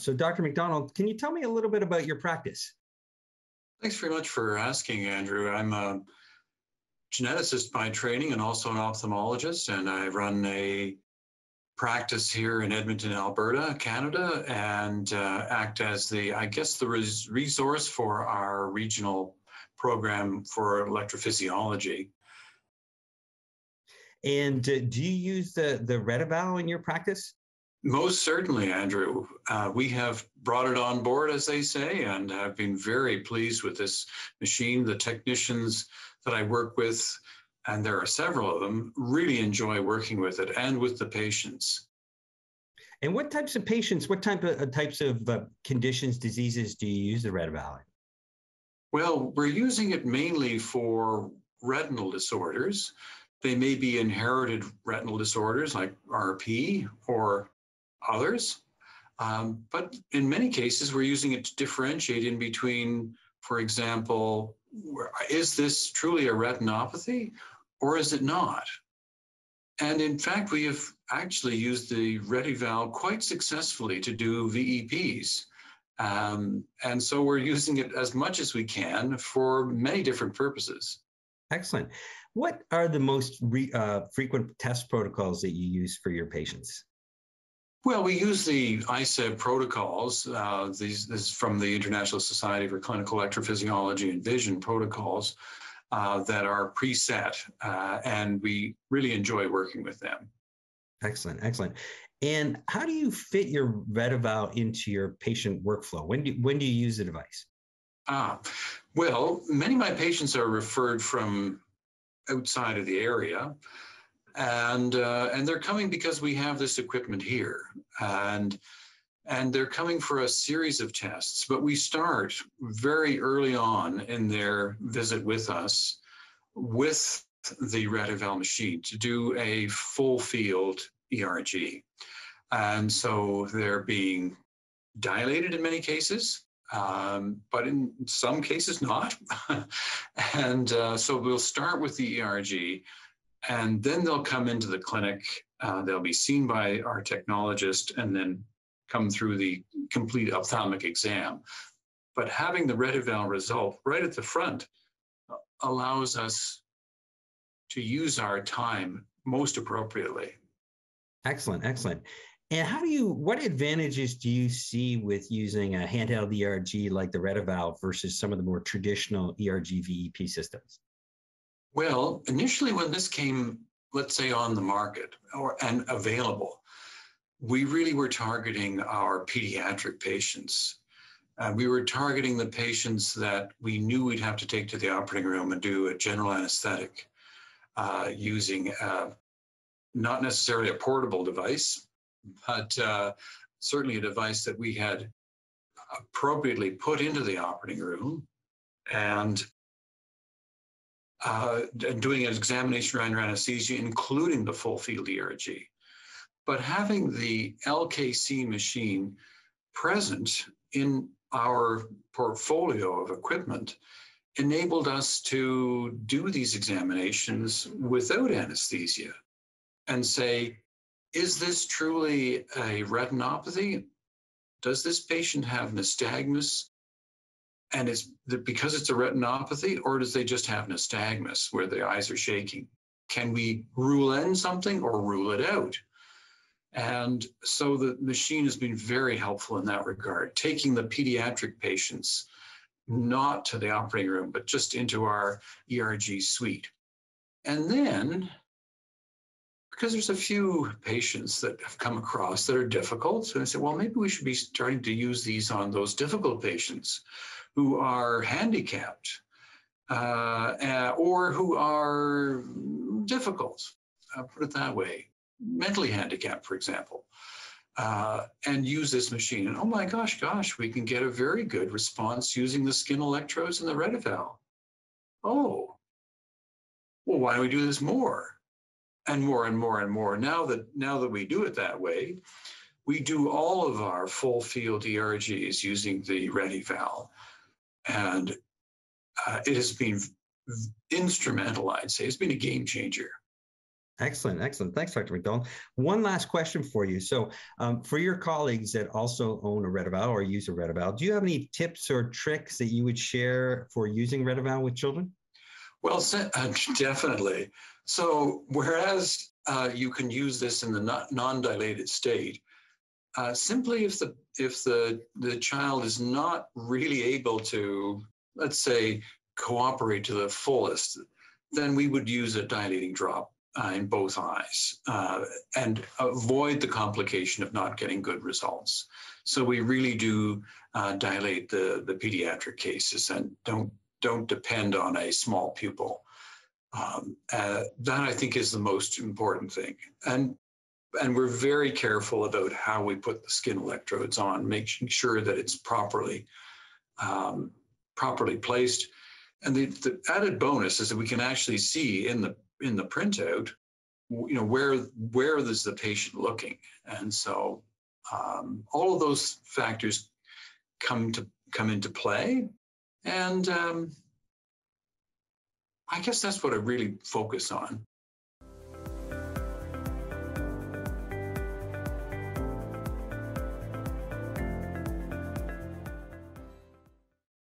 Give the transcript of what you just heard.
So, Dr. MacDonald, can you tell me a little bit about your practice? Thanks very much for asking, Andrew. I'm a geneticist by training and also an ophthalmologist, and I run a practice here in Edmonton, Alberta, Canada, and act as the resource for our regional program for electrophysiology. And do you use the RETeval in your practice? Most certainly, Andrew. We have brought it on board, as they say, and have been very pleased with this machine. The technicians that I work with, and there are several of them, really enjoy working with it and with the patients. And what types of patients, types of conditions, diseases do you use the RETeval in? Well, we're using it mainly for retinal disorders. They may be inherited retinal disorders like RP or others. But in many cases, we're using it to differentiate in between, for example, is this truly a retinopathy or is it not? And in fact, we have actually used the RETeval quite successfully to do VEPs. And so we're using it as much as we can for many different purposes. Excellent. What are the most frequent test protocols that you use for your patients? Well, we use the ICEV protocols. This is from the International Society for Clinical Electrophysiology and Vision protocols that are preset, and we really enjoy working with them. Excellent, excellent. And how do you fit your RETeval into your patient workflow? When do you use the device? Well, many of my patients are referred from outside of the area. And they're coming because we have this equipment here, and they're coming for a series of tests. But we start very early on in their visit with us with the RETeval machine to do a full field ERG, and so they're being dilated in many cases, but in some cases not. And so we'll start with the ERG. And then they'll come into the clinic, they'll be seen by our technologist and then come through the complete ophthalmic exam. But having the RETeval result right at the front allows us to use our time most appropriately. Excellent, excellent. And what advantages do you see with using a handheld ERG like the RETeval versus some of the more traditional ERG VEP systems? Well, initially when this came, let's say, on the market and available, we really were targeting our pediatric patients. We were targeting the patients that we knew we'd have to take to the operating room and do a general anesthetic using not necessarily a portable device, but certainly a device that we had appropriately put into the operating room and doing an examination under anesthesia, including the full field ERG. But having the LKC machine present in our portfolio of equipment enabled us to do these examinations without anesthesia and say, is this truly a retinopathy? Does this patient have nystagmus? And because it's a retinopathy, or does they just have nystagmus where the eyes are shaking? Can we rule in something or rule it out? And so the machine has been very helpful in that regard, taking the pediatric patients not to the operating room, but just into our ERG suite. And then, because there's a few patients that have come across that are difficult, so I said, well, maybe we should be starting to use these on those difficult patients who are handicapped or who are difficult, put it that way, mentally handicapped, for example, and use this machine. And oh my gosh, we can get a very good response using the skin electrodes and the RETeval. Oh, well, why don't we do this more? And more and more and more. Now that we do it that way, we do all of our full field ERGs using the RETeval. And it has been instrumental, I'd say. It's been a game changer. Excellent, excellent. Thanks, Dr. MacDonald. One last question for you. So, for your colleagues that also own a RETeval or use a RETeval, do you have any tips or tricks that you would share for using RETeval with children? Well, definitely. So, whereas you can use this in the non-dilated state, simply if the child is not really able to, let's say, cooperate to the fullest, then we would use a dilating drop in both eyes and avoid the complication of not getting good results. So we really do dilate the pediatric cases and don't depend on a small pupil. That I think is the most important thing. And we're very careful about how we put the skin electrodes on, making sure that it's properly placed. And the added bonus is that we can actually see in the printout, where is the patient looking, and so all of those factors come into play. And I guess that's what I really focus on.